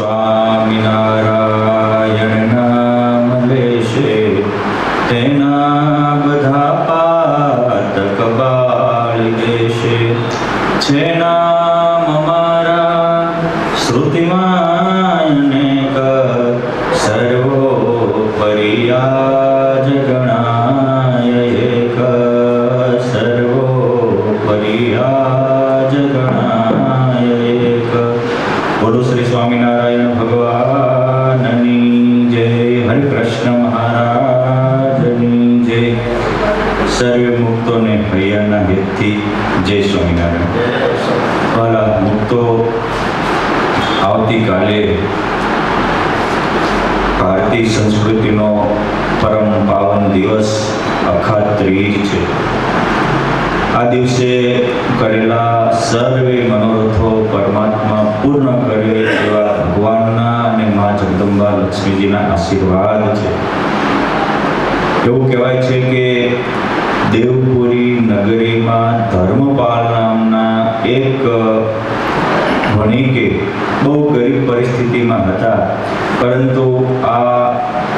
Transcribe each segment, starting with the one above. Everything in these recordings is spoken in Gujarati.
સ્વામિનારાયણ નામ લેશે તેના બધા પાતક બાળી દેશે. છે નામ અમારા શ્રુતિમાં અનેક સર્વોપરિયાજ ગણાય એક સર્વોપરિયાજ ગણાય એક. બોલો શ્રી સ્વામિનારાયણ ભગવાનની જય. હરિકૃષ્ણ મહારાજની જય. સર્વે મુક્તોને હૈયાના હેતથી જય સ્વામિનારાયણ. વાલા મુક્તો, આવતીકાલે ભારતીય સંસ્કૃતિનો પરમ પાવન દિવસ અખાત ત્રીજ છે. આ દિવસે કરેલા સર્વે મનોરથો પરમાત્મા પૂર્ણ કરે એવા ભગવાનના અને મા જગદંબા લક્ષ્મીજીના આશીર્વાદ છે. એવું કહેવાય છે કે દેવપુરી નગરીમાં ધર્મપાલ નામના એક વણિકે બહુ ગરીબ પરિસ્થિતિમાં હતા, પરંતુ આ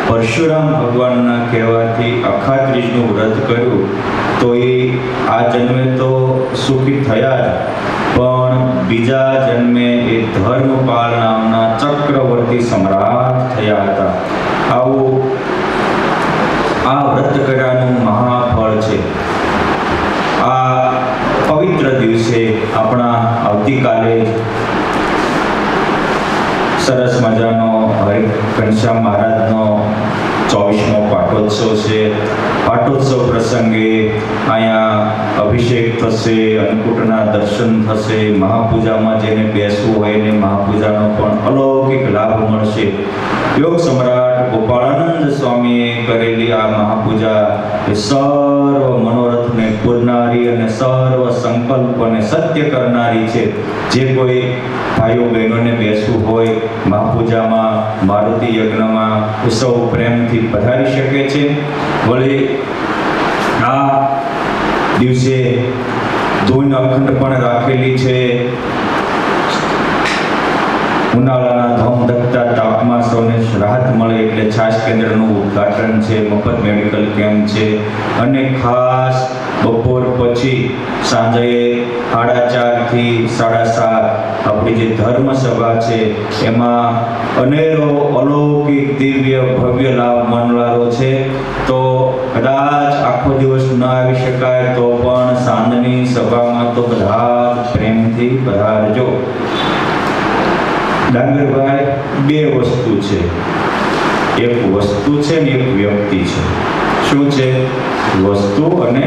પરશુરામ ભગવાનના કહેવાથી અખાત્રીજનું વ્રત કર્યું તો એ આ જન્મે તો સુખી થયા જ, પણ બીજા જન્મે એ ધર્મપાલ નામના ચક્રવર્તી સમ્રાટ થયા હતા. આવું આ વ્રત કર્યાનું મહાફળ છે. આ પવિત્ર દિવસે આપણા આવતીકાલે સરસ મજાનો ઘનશ્યામ મહારાજનો 24મો પાટોત્સવ છે. પાટોત્સવ પ્રસંગે અહીંયા અભિષેક થશે, અન્નકૂટના દર્શન થશે, મહાપૂજામાં જેને બેસવું હોય એને મહાપૂજાનો પણ અલૌકિક લાભ મળશે. યોગ સમ્રાટ ગોપાળાનંદ સ્વામીએ કરેલી આ મહાપૂજા એ સર્વ મનોરથને પૂરનારી અને સર્વ સંકલ્પને સત્ય કરનારી છે. જે કોઈ ભાઈઓ બહેનોને બેસવું હોય મહાપૂજામાં, મારુતિ યજ્ઞમાં, સૌ પ્રેમથી પધારી શકે છે. વળી આ દિવસે ધૂન અખંડ પણ રાખેલી છે. ઉનાળાના ધોમધકતા તાપમાં સૌને રાહત મળે એટલે છાશ કેન્દ્રનું ઉદ્ઘાટન છે, મફત મેડિકલ કેમ્પ છે, અને ખાસ બપોર પછી સાંજે 4:30 થી 7:30 આપણી જે ધર્મ સભા છે એમાં અનેરો અલૌકિક દિવ્ય ભવ્ય લાભ મળનારો છે. તો કદાચ આખો દિવસ ન આવી શકાય તો પણ સાંજની સભામાં તો બધા પ્રેમથી પધારજો. ડાંગરભાઈ, બે વસ્તુ છે, એક વસ્તુ છે ને એક વ્યક્તિ છે. શું છે? વસ્તુ અને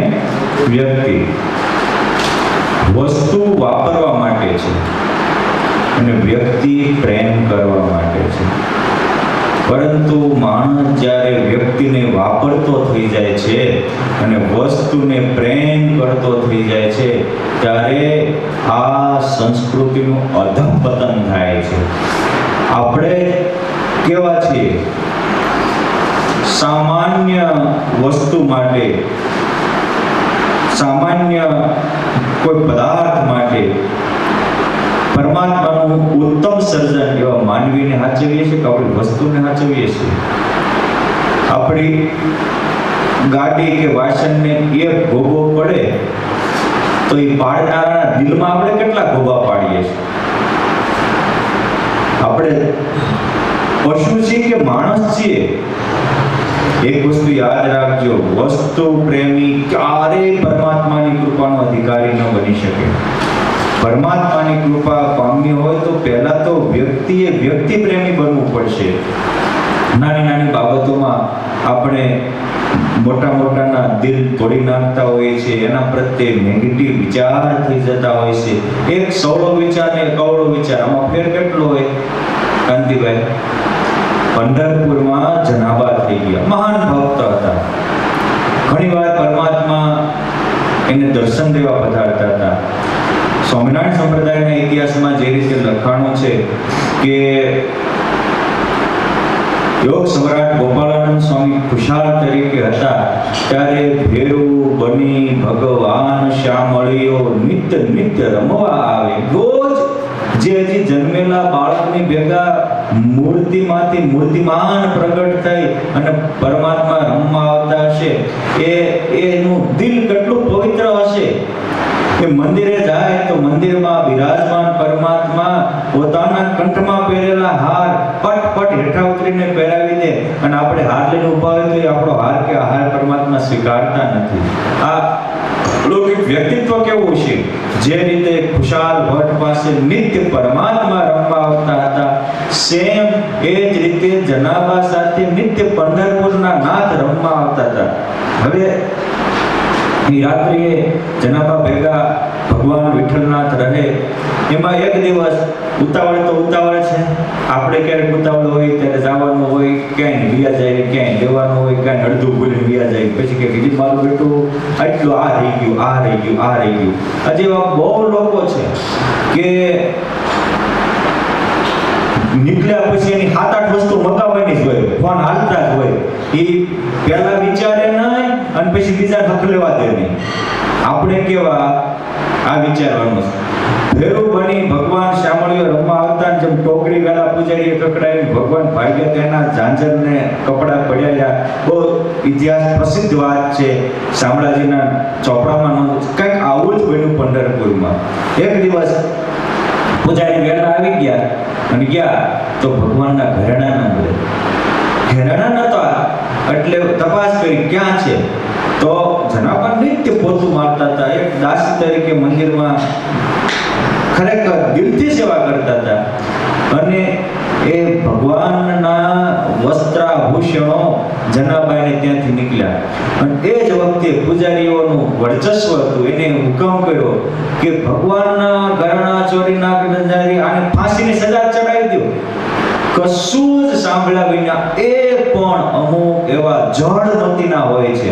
વ્યક્તિ. વસ્તુ વાપરવા માટે છે અને વ્યક્તિ પ્રેમ કરવા માટે છે. પરંતુ માણસ જ્યારે વ્યક્તિને વાપરતો થઈ જાય છે અને વસ્તુને પ્રેમ કરતો થઈ જાય છે ત્યારે આ સંસ્કૃતિનું અધઃપતન થાય છે. આપણે કેવા છીએ? સામાન્ય વસ્તુ માટે, સામાન્ય કોઈ પદાર્થ માટે પરમાત્માનું ઉત્તમ સર્જન એવા માનવીને સાચવીએ છીએ કે આપણી વસ્તુને સાચવીએ છીએ? આપણી ગાડી કે વાસણને એક ગોબો પડે તો એ પાડનારા દિલમાં આપણે કેટલા ગોબા પાડીએ છીએ? આપણે પશુ છીએ કે માણસ છીએ? એક વસ્તુ યાદ રાખજો, વસ્તુ પ્રેમી ક્યારેય પરમાત્માની કૃપાનો અધિકારી ન બની શકે. પરમાત્માની કૃપા પામ્યો હોય તો પહેલા તો વ્યક્તિએ વ્યક્તિ પ્રેમી બનવું પડશે. નાની નાની બાબતોમાં આપણે મોટાના દિલ તોડી નાખતા હોઈએ છીએ, એના પ્રત્યે નેગેટિવ વિચાર થઈ જતા હોય છે. એક સવળો વિચાર ને કવળો વિચાર, આમાં ફેર કેટલો હોય? કાંતિભાઈ, પંઢરપુરમાં જનાબા થઈ ગયા, મહાન ભક્ત હતા. ઘણીવાર પરમાત્મા એને દર્શન દેવા પધારતા હતા. સ્વામિનારાયણ સંપ્રદાયના ઇતિહાસમાં જે રીતે લખાણો છે કે યોગ સમ્રાટ ગોપાળાનંદ સ્વામી ખુશાલ તરીકે હતા ત્યારે ભેરું બની ભગવાન શ્યામળીઓ નિત્ય રમવા આવે. રોજ જે હજી જન્મેલા બાળકની ભેગા મૂર્તિમાંથી મૂર્તિમાન પ્રગટ થઈ અને પરમાત્મા રમવા આવતા હશે, એનું દિલ કેટલું પવિત્ર હશે કે મંદિરે જાય તો મંદિરમાં બિરાજમાન પરમાત્મા પોતાના કંઠમાં પહેરેલા હાર પટ હેઠા ઉતરીને પહેરાવી દે, અને આપણે હાર લઈને ઉભા હોય તો એ આપણો હાર કે આહાર પરમાત્મા સ્વીકારતા નથી. આ લૌકિક વ્યક્તિત્વ કેવું છે? જે રીતે ખુશાલ ભટ્ટ પાસે નિત્ય પરમાત્મા રમવા આવતા હતા, સેમ એ જ રીતે જનાબા સાથે નિત્ય પંઢરપુરના નાથ રમવા આવતા હતા. હવે રાત્રિએ જનાબા ભેગા ભગવાન વિઠ્ઠલનાથ રહે. એમાં એક દિવસ ઉતાવળ છે, આપણે ક્યારેક ઉતાવળ હોય ત્યારે જવાનું હોય, ક્યાંય વિયા જાય, ક્યાંય લેવાનું હોય, ક્યાંય અડધું ભૂલીને વિયા જાય, પછી કે બીજું મારું બેટું આટલું આ રહી ગયું. આજે એવા બહુ લોકો છે કે નીકળ્યા પછી એની 7-8 વસ્તુ મગાવવાની જ હોય, ફોન હાલતા જ હોય. એ પહેલા વિચારે નહીં અને પછી બીજા હક લેવા દે નહીં. આપણે કેવા આ વિચારવાનું ભેરું બની ભગવાન શામળીઓ રમવા આવતા, જેમ ટોકરી વેલા પૂજારીએ કકડાવી ભગવાન ભાગ્ય તેના ઝાંઝરને કપડા પડ્યા. બહુ ઇતિહાસ પ્રસિદ્ધ વાત છે, શામળાજીના ચોપડામાં કંઈક આવું જ બન્યું પંઢરપુરમાં. એક દિવસ પૂજારી વેલા આવી ગયા અને ગયા તો ભગવાનના ઘરેણા ન મળે. ઘરેણા નતા એટલે તપાસ કરી ક્યાં છે, તો જનાબા નિત્ય પોતું મારતા હતા. એક દાસી તરીકે મંદિરમાં ખરેખર દિલથી સેવા કરતા હતા, અને એ ભગવાનના વસ્ત્રાભૂષણો જનાબાઈને ત્યાંથી નીકળ્યા. અને એ જ વખતે પૂજારીઓનું વર્ચસ્વ હતું, એને હુકમ કર્યો કે ભગવાનના ઘરેણા ચોરી નાખી આને ફાંસીની સજા ચડાવી દો. કશું જ સાંભળ્યા વિના એ પણ અમુક એવા જળમતીના હોય છે,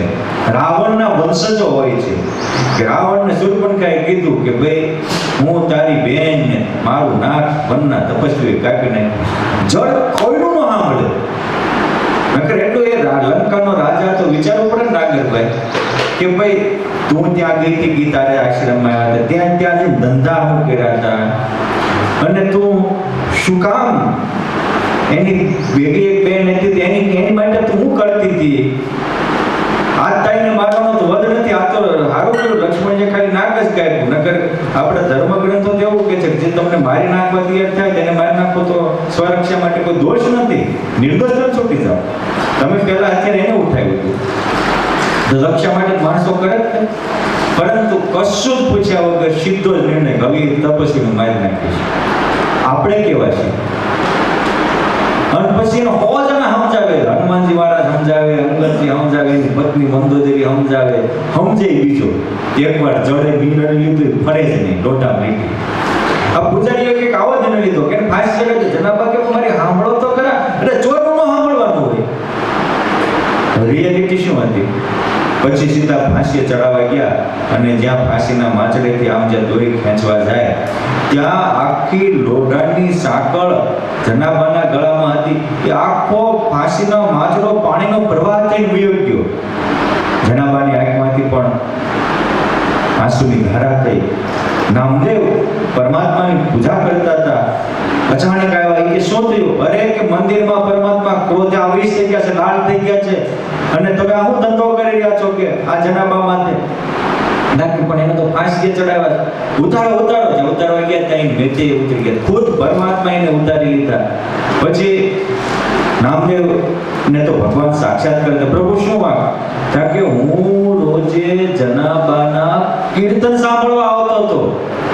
રાવણના વંશજો હોય છે, કે રાવણને શૂર્પણખાએ કીધું કે ભાઈ હું તારી બેન ને મારું નાક વનના તપસ્વી કાપી નાખી. જળ કોઈનું ન સાંભળે. નકર એટલું એ લંકાનો રાજા તો વિચારવું પડે ને નાગરભાઈ કે ભાઈ તું ત્યાં ગઈ હતી, ગીતારે આશ્રમમાં આવ્યા હતા, ત્યાં જે ધંધા હું કર્યા હતા, અને તું શું કામ એની ભેગી એક બેન હતી એની માટે તું હું કરતી હતી? આજ તાઈને મારવાનો તો વધ નથી. આ તો હારું કર્યું લક્ષ્મણજી ખાલી નાક જ કાપ્યું. નકર આપણે ધર્મગ્રંથો તો એવું કે છે કે જે તમને મારી નાખવા તૈયાર થાય તેને મારી નાખો તો સ્વરક્ષા માટે કોઈ દોષ નથી, નિર્દોષ ન છૂટી જાઓ. તમે પહેલા અત્યારે એને ઉઠાવ્યું હતું તો રક્ષા માટે માણસો કરે જ, પરંતુ કશું જ પૂછ્યા વગર સીધો જ નિર્ણય કવિ તપસ્વીને મારી નાખીશ. આપણે કેવા છીએ? અને પછી એનો હો જણા સમજાવે, હનુમાનજી મહારાજ સમજાવે, અંગદજી સમજાવે, એની પત્ની મંદોદરી સમજાવે, સમજે બીજો એકવાર જડે બીનને લીધું ફરે જ નહીં, લોટા મીઠી. આ પૂજારીઓ કંઈક આવો જ ન લીધો કે ફાંસી ચડે તો જનાબા કે મારી સાંભળો તો ખરા, એટલે ચોરનું ન સાંભળવાનું હોય. રિયાલિટી શું હતી? પછી સીધા ફાંસીએ ચડાવવા ગયા, અને જ્યાં ફાંસીના માંચડેથી આમ જ્યાં દોરી ખેંચવા જાય ત્યાં આખી લોઢાની સાંકળ જનાબાના ગળામાં હતી. એ આખો ફાંસીનો માંચડો પાણીનો પ્રવાહ થઈને વયો ગયો. જનાબાની આંખમાંથી પણ આંસુની ધારા થઈ. નામદેવ પરમાત્માની પૂજા કરતા હતા. અચાનક આવ્યા કે શું થયું? અરે કે મંદિરમાં પરમાત્મા ક્રોધે આવીશ થઈ ગયા છે, લાલ થઈ ગયા છે, અને તમે આ શું ધંધો કરી રહ્યા છો કે આ જનાબા માટે નાખી? પણ એને તો ફાંસીએ ચડાવ્યા. ઉતારો ઉતારવા ગયા ત્યાં મેચે ઉતરી ગયા. ખુદ પરમાત્મા એને ઉતારી લીધા. પછી નામદેવ ને તો ભગવાન સાક્ષાત કરતા. પ્રભુ શું વાત? કે હું રોજે જનાબાના કીર્તન સાંભળવા આવતો હતો.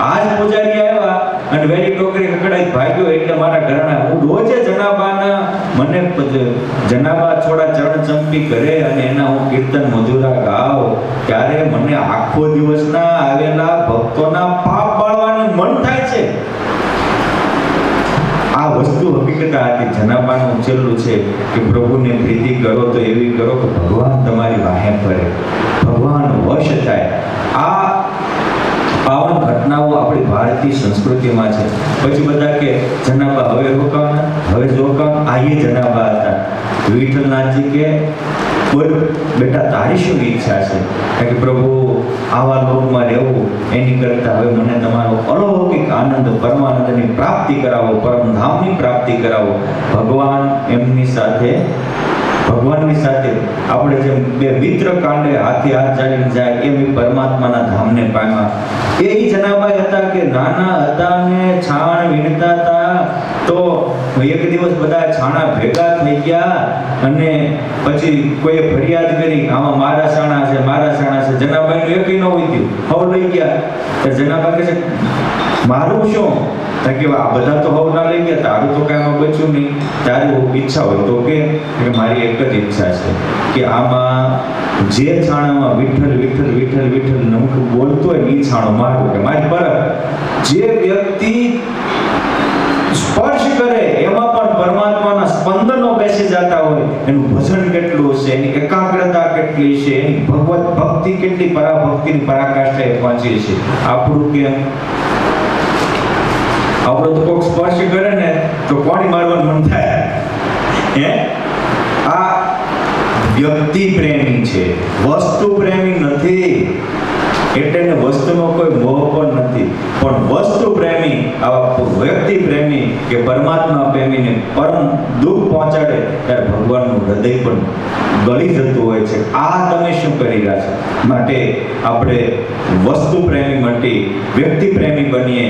આજ પૂજારી આવ્યા અને વેરી ટોકરી કકડાઈ ભાગ્યો એટલે મારા ઘરના હું રોજે જનાબાના મને જનાબા થોડા ચરણ ચંપી કરે અને એના હું કીર્તન મધુરા ગાવ, ત્યારે મને આખો દિવસના આવેલા ભક્તોના પાપ બાળવાનું મન થાય છે. આ વસ્તુ હકીકત હતી. જનાબાનું છેલ્લું છે કે પ્રભુને પ્રીતિ કરો તો એવી કરો કે ભગવાન તમારી વાહે ફરે, ભગવાન વશ થાય. આ પાવન ઘટનાઓ આપણી ભારતીય સંસ્કૃતિમાં છે. પછી બધા કે જનાબા હવે રોકાવાના, હવે રોકાવાના. આ એ જનાબા હતા. વિઠ્ઠલનાથજી કે બોલ બેટા તારી શું ઈચ્છા છે? કે પ્રભુ આવા લોકમાં રહેવું એની કરતાં હવે મને તમારો અલૌકિક આનંદ પરમાનંદની પ્રાપ્તિ કરાવો, પરમધામની પ્રાપ્તિ કરાવો. ભગવાનની સાથે આપણે જેમ બે મિત્ર કાંડે હાથે હાથ ચાલીને જાય એમ પરમાત્માના ધામને પામ્યા. એ જનાબાઈ હતા કે નાના હતા ને છાણ વીણતા હતા, તો એક દિવસ બધા છાણા ભેગા થઈ ગયા અને પછી કોઈએ ફરિયાદ કરી આમાં મારા છાણા છે, મારા છાણા છે. જનાબાઈનું એકય ન ઉઠ્યું, હવ લઈ ગયા. તો જનાબા કહે છે મારું શું? કે આ બધા તો હવ ના લઈ ગયા, તારું તો કાંઈ બચ્યું નહીં. તારી ઈચ્છા હોય તો કે મારી એક જ ઈચ્છા છે કે આમાં જે છાણામાં વિઠ્ઠલ વિઠ્ઠલ વિઠ્ઠલ વિઠ્ઠલ નમક બોલતો હોય એ છાણો મારું. કે મારી પર જે વ્યક્તિ સ્પર્શ કરે એમાં પણ પરમાત્માના સ્પંદનો બેસી જતા હોય, એનું ભજન કેટલું છે, એની એકાગ્રતા કેટલી છે, એની ભગવત ભક્તિ કેટલી પરાભક્તિની પરાકાષ્ઠાએ પહોંચી છે. આપણું કેમ? આપણો તો કોઈક સ્પર્શ કરે ને તો કોની મારવાનું મન થાય? આ વ્યક્તિ પ્રેમી છે, વસ્તુ પ્રેમી નથી. એટલે વસ્તુનો કોઈ મોહ પણ નથી, પણ વસ્તુ પ્રેમી, આવા વ્યક્તિ પ્રેમી કે પરમાત્મા પ્રેમીને પરમ દુઃખ પહોંચાડે ત્યારે ભગવાનનું હૃદય પણ ગળી જતું હોય છે. આ તમે શું કરી રહ્યા છો? માટે આપણે વસ્તુ પ્રેમી મટી વ્યક્તિ પ્રેમી બનીએ,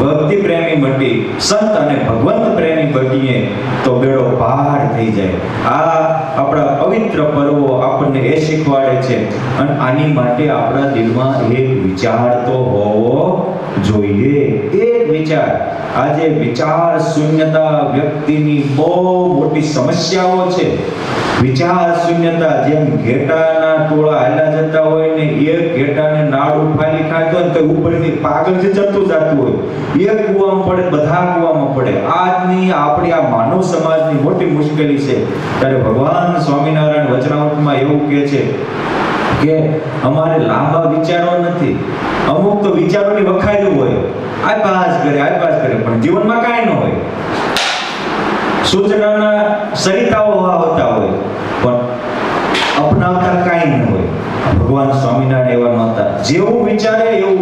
વ્યક્તિ પ્રેમી મટી સંત અને ભગવંત પ્રેમી બનીએ તો બેડો પાર થઈ જાય. આ આપણા પવિત્ર પર્વો આપણને એ શીખવાડે છે. અને આની માટે આપણા દિલમાં એક વિચાર તો હોવો જોઈએ. એક વિચાર. આજે વિચાર શૂન્યતા વ્યક્તિની બહુ મોટી સમસ્યાઓ છે. વિચાર શૂન્યતા. જેમ ઘેટાના ટોળા હાલ્યા જતા હોય ને એક ઘેટાને નાળ ઉફાલી ખાતો હોય તો ઉપરથી પાગલથી ચડતું જતું હોય, એક કૂવામાં પડે બધા કૂવામાં પડે. આજની આપણી આ માનવ સમાજની મોટી મુશ્કેલી છે. ત્યારે ભગવાન સ્વામિનારાયણ વચનામૃતમાં એવું કહે છે કે અમારે લાંબા વિચારો નથી. અમુક તો વિચારોની વખાયેલું હોય, આ પાસ કરે પણ જીવનમાં કાંઈ ન હોય. સૂચનાના સરિતાઓ હોતા હોય પણ અપનાવતા કાંઈ ન હોય. ભગવાન સ્વામિનારાયણ એવા નહોતા. જેવું વિચારે એવું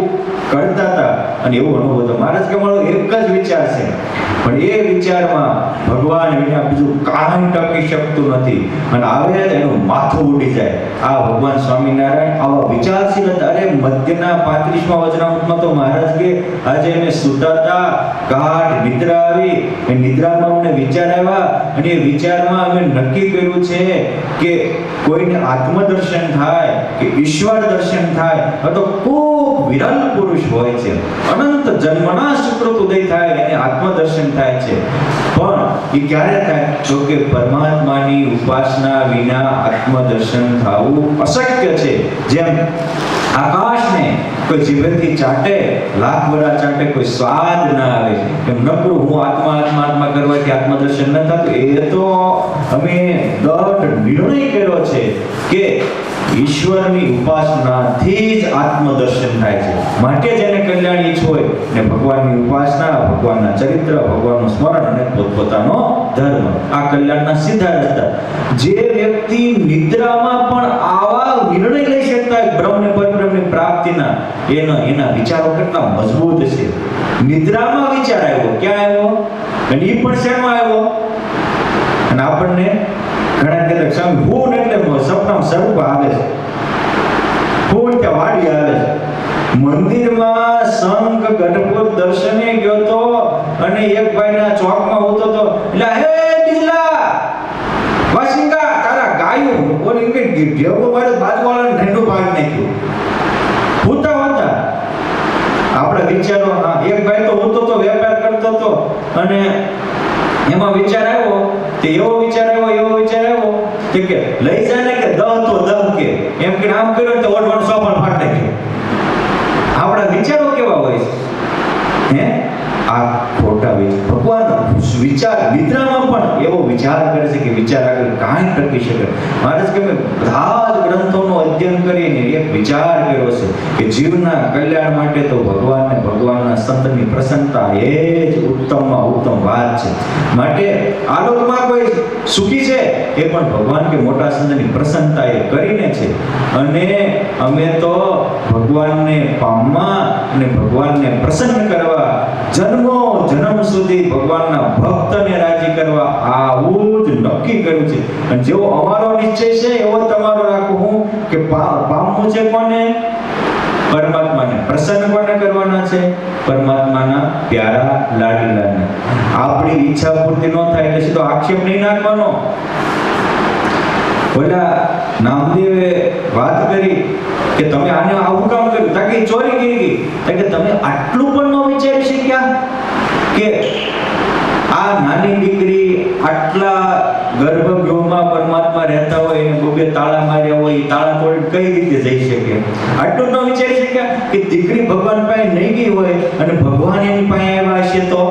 કરતા હતા અને એવું અનુભવ હતો. મહારાજ કે મારો એક જ વિચાર છે પણ એ વિચારમાં ભગવાન વિના બીજું કાંઈ ટકી શકતું નથી અને આવે એનું માથું ઉડી જાય. આ ભગવાન સ્વામિનારાયણ આવા વિચારશીલ હતા. અરે મધ્યના 35મા વચનામૃતમાં તો મહારાજ કે આજે અમે સૂતા હતા, ગાઢ નિદ્રા આવી, એ નિદ્રામાં અમને વિચાર આવ્યા અને એ વિચારમાં અમે નક્કી કર્યું છે કે કોઈને આત્મદર્શન થાય કે ઈશ્વર દર્શન થાય તો ખૂબ વિરલ પુરુષ હોય છે. અનંત જન્મના સુકૃત ઉદય થાય એને આત્મદર્શન થાય છે. પણ એ ક્યારે થાય? તો કે પરમાત્માની ઉપાસના વિના આત્મદર્શન થવું અશક્ય છે. જેમ આકાશને કોઈ જીભેથી ચાટે, લાખ વડા ચાટે, કોઈ સ્વાદ ના આવે, એમ નકરું હું આત્મા કરવાથી આત્મદર્શન ન થતું. એ તો અમે દૃઢ નિર્ણય કર્યો છે કે ઈશ્વરની ઉપાસનાથી જ આત્મદર્શન થાય છે. માટે જેને કલ્યાણ ઈચ્છ હોય ને ભગવાનની ઉપાસના, ભગવાનના ચરિત્ર, ભગવાનનું સ્મરણ અને પોતપોતાનો ધર્મ, આ કલ્યાણના સીધા રસ્તા. જે વ્યક્તિ નિદ્રામાં પણ આવા નિર્ણય લઈ શકતા હોય બ્રહ્મને પરબ્રહ્મની પ્રાપ્તિના, એના વિચારો કેટલા મજબૂત છે. નિદ્રામાં વિચાર આવ્યો, ક્યાં આવ્યો અને એ પણ શેમાં આવ્યો? અને આપણને ઘણા કહેતા સ્વામી હું એટલે સપનામાં સ્વરૂપ આવે છે, હું ત્યાં વાડી આવે છે. મંદિરમાં શંખ ગઢપુર દર્શને ગયો તો અને એક ભાઈના ચોકમાં ઉતો તો એટલે હે દિલા વાસિંગા તારા ગાયું બોલી કે ઢેગો મારે બાજુવાળાને ઠંડુ પાડી નાખ્યું. હોતા આપણા વિચારો. એક ભાઈ તો ઉતો તો વેપાર કરતો તો અને એમાં વિચાર આવ્યો તે એવો વિચાર આવ્યો કે લઈ જાય ને કે દહ તો દહ કે એમ કે આમ કર્યો તો ઓઢવાનું સોપાન ફાટ નાખ્યો. આપણા વિચારો કેવા હોય છે? આ ખોટા વિચાર. ભગવાન વિચાર નિદ્રામાં પણ એવો વિચાર કરે છે કે વિચાર આગળ કાંઈ ટકી શકે. મહારાજ કે બધા જ ગ્રંથોનું અધ્યયન કરીને એક વિચાર કર્યો છે કે જીવના કલ્યાણ માટે તો ભગવાનના ભગવાનના સંતની પ્રસન્નતા એ જ ઉત્તમમાં ઉત્તમ વાત છે. માટે આ લોકમાં કોઈ સુખી છે એ પણ ભગવાન કે મોટા સંતની પ્રસન્નતા એ કરીને છે. અને અમે તો ભગવાનને પામવા અને ભગવાનને પ્રસન્ન કરવા જન્મો જન્મ સુધી ભગવાનના ભક્તને રાજી કરવા આવું જ નક્કી કર્યું છે. અને જેવો અમારો નિશ્ચય છે એવો તમારો રાખું હું કે પામવું છે કોને? પરમાત્માને. પ્રસન્ન કોને કરવાના છે? પરમાત્માના પ્યારા લાડીલાને. આપણી ઈચ્છા પૂર્તિ ન થાય એટલે સીધો આક્ષેપ નહીં નાખવાનો. ઓલા નામદેવે વાત કરી કે તમે આને આવું કામ કર્યું, તાકે ચોરી કરી ગઈ, તાકે તમે આટલું પણ ન વિચારી શક્યા કે આ નાની દીકરી આટલા ગર્ભગૃહમાં પરમાત્મા રહેતા હોય એને બબે તાળા માર્યા હોય, તાળા તોડી કઈ રીતે જઈ શકે? આટલું ન વિચારી શક્યા કે દીકરી ભગવાન પાસે નહીં ગઈ હોય અને ભગવાન એની પાસે આવ્યા હશે તો?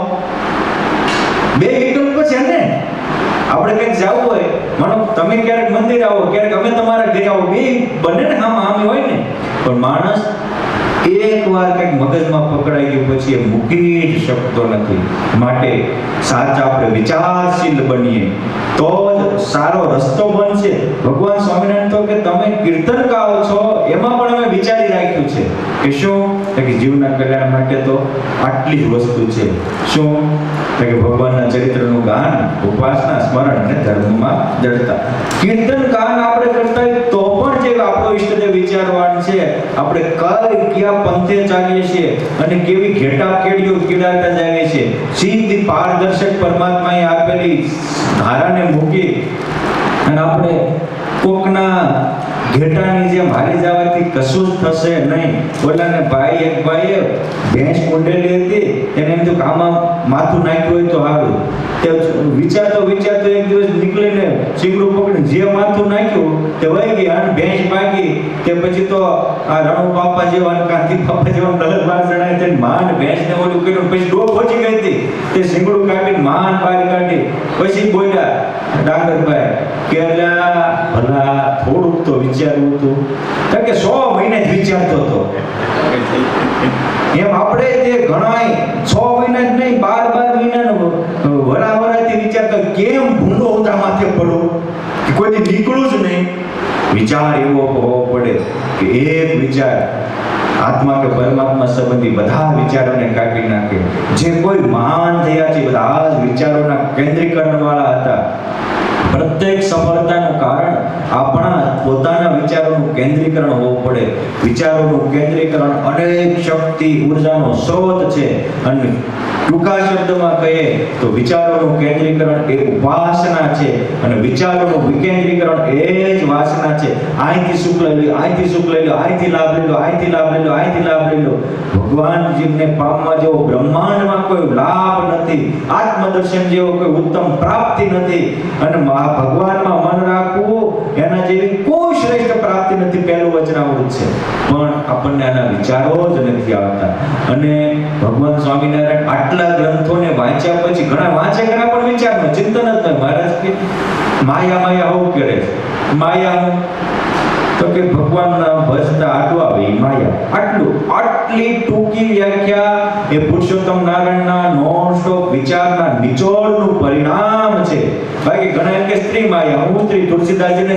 બે વિકલ્પ છે ને. આપણે કંઈક જવું હોય, માનો તમે ક્યારેક મંદિર આવો, ક્યારેક અમે તમારા ઘરે આવો, બે બને ને આમ હોય ને. પણ માણસ એકવાર કંઈક મગજમાં પકડાઈ ગયું પછી એ મૂકી જ શકતો નથી. માટે સાચા આપણે વિચારશીલ બનીએ તો જ સારો રસ્તો બનશે. ભગવાન સ્વામિનારાયણ તો કે તમે કીર્તન ગાઓ છો એમાં પણ અમે વિચારી રાખ્યું છે કે શું કે જીવના કલ્યાણ માટે તો આટલી જ વસ્તુ છે. શું કે ભગવાનના ચરિત્રનું ગાન, ઉપાસના, સ્મરણ અને ધર્મમાં જડતા. કીર્તન ગાન આપણે કરતા હોય તો પણ જે આપણો ઈષ્ટદેવ વિચારવાન છે, આપણે કયા પંથે ચાલીએ છીએ અને કેવી ઘેટા કેડીઓ કીડાતા જાય છે, સીધી પારદર્શક પરમાત્માએ આપેલી ધારાને મૂકી અને આપણે કોકના ઘેટાની જેમ હારી જવાથી કશું જ થશે નહીં. ઓલાને એક ભાઈએ ભેંસ કુંડેલી હતી, એને એમ થયું કે આમાં માથું નાખ્યું હોય તો સારું. તે વિચારતો એક દિવસ નીકળીને ચીકડું પકડીને જે માથું નાખ્યું તે વહી ગઈ અને ભેંસ ભાગી. તે પછી તો આ રણુ બાપા જેવા, કાંતિ બાપા જેવા દલત બાર જણાય તે માન ભેંસને ઓલું કર્યું. પછી ડોક પહોંચી ગઈ હતી, તે સિંગડું કાપીને માન બહાર કાઢી. પછી બોલ્યા ડાંગરભાઈ કે ભલા થોડુંક તો વિચારવું હતું. કે 100 મહિને જ વિચારતો હતો. એમ આપણે તે ઘણાય 6 મહિના જ નહીં 12 મહિનાનો વરાવરાથી વિચારતો કેમ ભૂંડો ઉતા માથે પડો કે કોઈ નીકળું જ નહીં. વિચાર એવો હોવો પડે કે એક વિચાર આત્મા કે પરમાત્મા સંબંધી બધા વિચારોને કાઢી નાખે. જે કોઈ મહાન થયા છે બધા જ વિચારોના કેન્દ્રીકરણ વાળા હતા. પ્રત્યેક સફળતાનું કારણ આપણા પોતાના વિચારોનું કેન્દ્રીકરણ હોવું પડે. વિચારોનું કેન્દ્રીકરણ અનેક શક્તિ ઉર્જાનો સ્ત્રોત છે. અને ટૂંકા શબ્દમાં કહીએ તો વિચારોનું કેન્દ્રીકરણ એ ઉપાસના છે અને વિચારોનું વિકેન્દ્રીકરણ એ જ વાસના છે. અહીંથી સુખ લઈ લો, અહીંથી સુખ લઈ લો, અહીંથી લાભ લઈ લો, અહીંથી લાભ લઈ લો, અહીંથી લાભ લઈ લો. ભગવાન જીવને પામવા જેવો બ્રહ્માંડમાં કોઈ લાભ નથી. આત્મદર્શન જેવો કોઈ ઉત્તમ પ્રાપ્તિ નથી. અને ભગવાનમાં મન રાખવું એના જેવી કોઈ શ્રેષ્ઠ પ્રાપ્તિ નથી. પહેલું વચનામૃત છે. પણ આપણને આના વિચારો જ નથી આવતા. અને ભગવાન સ્વામિનારાયણ આટલા ગ્રંથોને વાંચ્યા પછી ઘણા વાંચે ઘણા પણ વિચારમાં ચિંતન જ નથી. મહારાજ કે માયા હોવું કરે છે. માયા તો કે ભગવાનના ભજતા આટલું આવે એ માયા. આટલી ટૂંકી વ્યાખ્યા એ પુરુષોત્તમ નારાયણના નોન સ્ટોપ વિચારના નિચોડનું પરિણામ છે. બાકી ઘણા એમ કે સ્ત્રી માયા, હું સ્ત્રી. તુલસીદાસજીને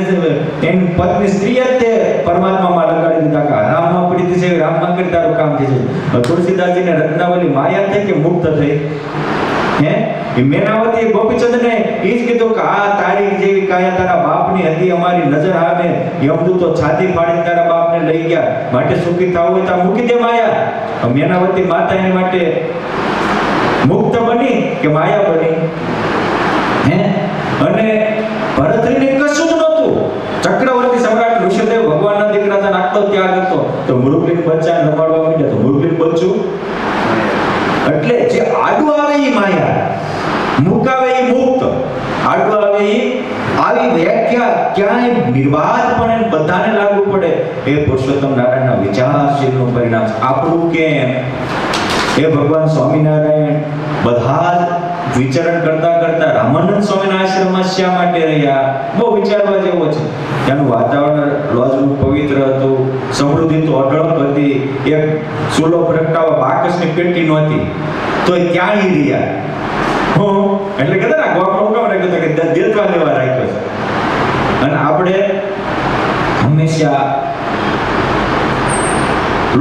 એની પત્ની સ્ત્રી જ તે પરમાત્મામાં લગાડી દીધા કે રામમાં પડી છે, રામમાં કરી તારું કામ થઈ છે. તુલસીદાસજીને રત્નાવલી માયા થઈ કે મુક્ત થઈ? હે મેનાવતી ગોપીચંદને એ જ કીધું કે આ તારી જેવી કાયા તારા બાપની હતી, અમારી નજર સામે યમદૂતો છાતી ફાડીને તારા બાપને લઈ ગયા, માટે સુખી થવું હોય તો મૂકી દે માયા. મેનાવતી માતા એની માટે મુક્ત બની કે માયા બની? હે અને ભરતરીને કશું જ નહોતું. ચક્રવર્તી સમ્રાટ ઋષભદેવ ભગવાનના દીકરા હતા, આટલો ત્યાગ હતો. તો મૃગલીન બચ્ચા રમાડવા માંડ્યા તો મૃગલીન બચ્ચું. એટલે જે આડું આવે એ માયા, મુકાવે એ મુક્ત. આડું આવે એ આવી વ્યાખ્યા ક્યાંય નિર્વાધપણે બધાને લાગુ પડે એ પુરુષોત્તમ નારાયણના વિચારશીલનું પરિણામ. આપણું કેમ? એ ભગવાન સ્વામિનારાયણ બધા જ વિચરણ કરતા કરતા રામાનંદ સ્વામીના આશ્રમમાં શા માટે રહ્યા, બહુ વિચારવા જેવો છે. ત્યાંનું વાતાવરણ લોજનું પવિત્ર હતું, સમૃદ્ધિ તો અઢળક હતી, એક ચૂલો પ્રગટાવવા બાકસની પેટી નહોતી, તો ત્યાં ઈ રહ્યા. એટલે કહેતા ને ગોખલો કેમ રાખ્યો કે દેતવા લેવા રાખ્યો છે. અને આપણે હંમેશા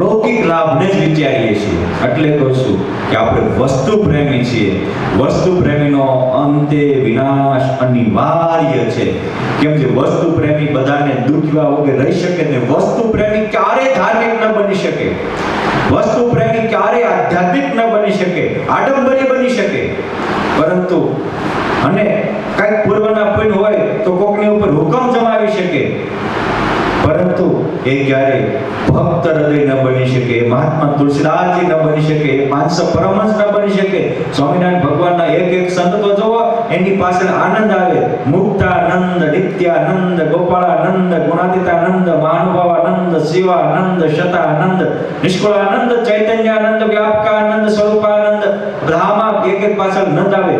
લૌકિક લાભને જ વિચારીએ છીએ. એટલે કહું છું કે આપણે વસ્તુ પ્રેમી છીએ. વસ્તુ પ્રેમીનો અંતે વિનાશ અનિવાર્ય છે. કેમ કે વસ્તુ પ્રેમી બધાને દુખ્યા વગર રહી શકે ને વસ્તુ પ્રેમી ક્યારેય ધાર્મિક ન બની શકે. વસ્તુ પ્રેમી ક્યારેય આધ્યાત્મિક ન બની શકે, આડંબરી બની શકે. પરંતુ અને કઈક પૂર્વના પુણ્ય હોય તો કોકની ઉપર હુકમ જમાવી શકે, પરંતુ એ ક્યારે ભક્ત હૃદય ન બની શકે, મહાત્મા તુલસીદાસજી ન બની શકે, 500 પરમહંસ ન બની શકે. સ્વામિનારાયણ ભગવાનના એક એક સંત તો જોવો, એની પાછળ આનંદ આવે. મુક્તાનંદ, નિત્યાનંદ, ગોપાળાનંદ, ગુણાતીતાનંદ, મહાનુભાવાનંદ, શિવાનંદ, શતાનંદ, નિષ્કુળાનંદ, ચૈતન્યાનંદ, વ્યાપકાનંદ, સ્વરૂપાનંદ, બધામાં એક એક પાછળ નંદ આવે.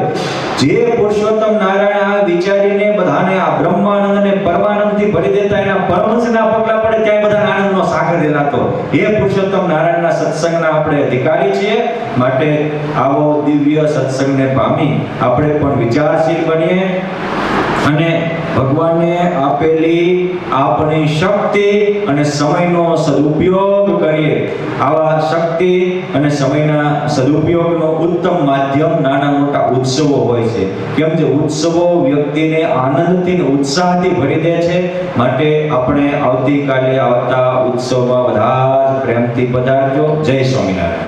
જે પુરુષોત્તમ નારાયણ આ વિચારીને બધાને આ બ્રહ્માનંદ અને પરમાનંદથી ભરી દેતા, એના પરમહંસના પગલા પડે ત્યાં બધા આનંદનો સાગર દેલાતો. એ પુરુષોત્તમ નારાયણના સત્સંગના આપણે અધિકારી છીએ. માટે આવો દિવ્ય સત્સંગને પામી આપણે પણ વિચારશીલ બનીએ અને ભગવાને આપેલી આપણી શક્તિ અને સમયનો સદુપયોગ કરીએ. આવા શક્તિ અને સમયના સદુપયોગનો ઉત્તમ માધ્યમ નાના મોટા ઉત્સવો હોય છે. કેમ કે ઉત્સવો વ્યક્તિને આનંદથી અને ઉત્સાહથી ભરી દે છે. માટે આપણે આવતીકાલે આવતા ઉત્સવમાં બધા જ પ્રેમથી પધારજો. જય સ્વામિનારાયણ.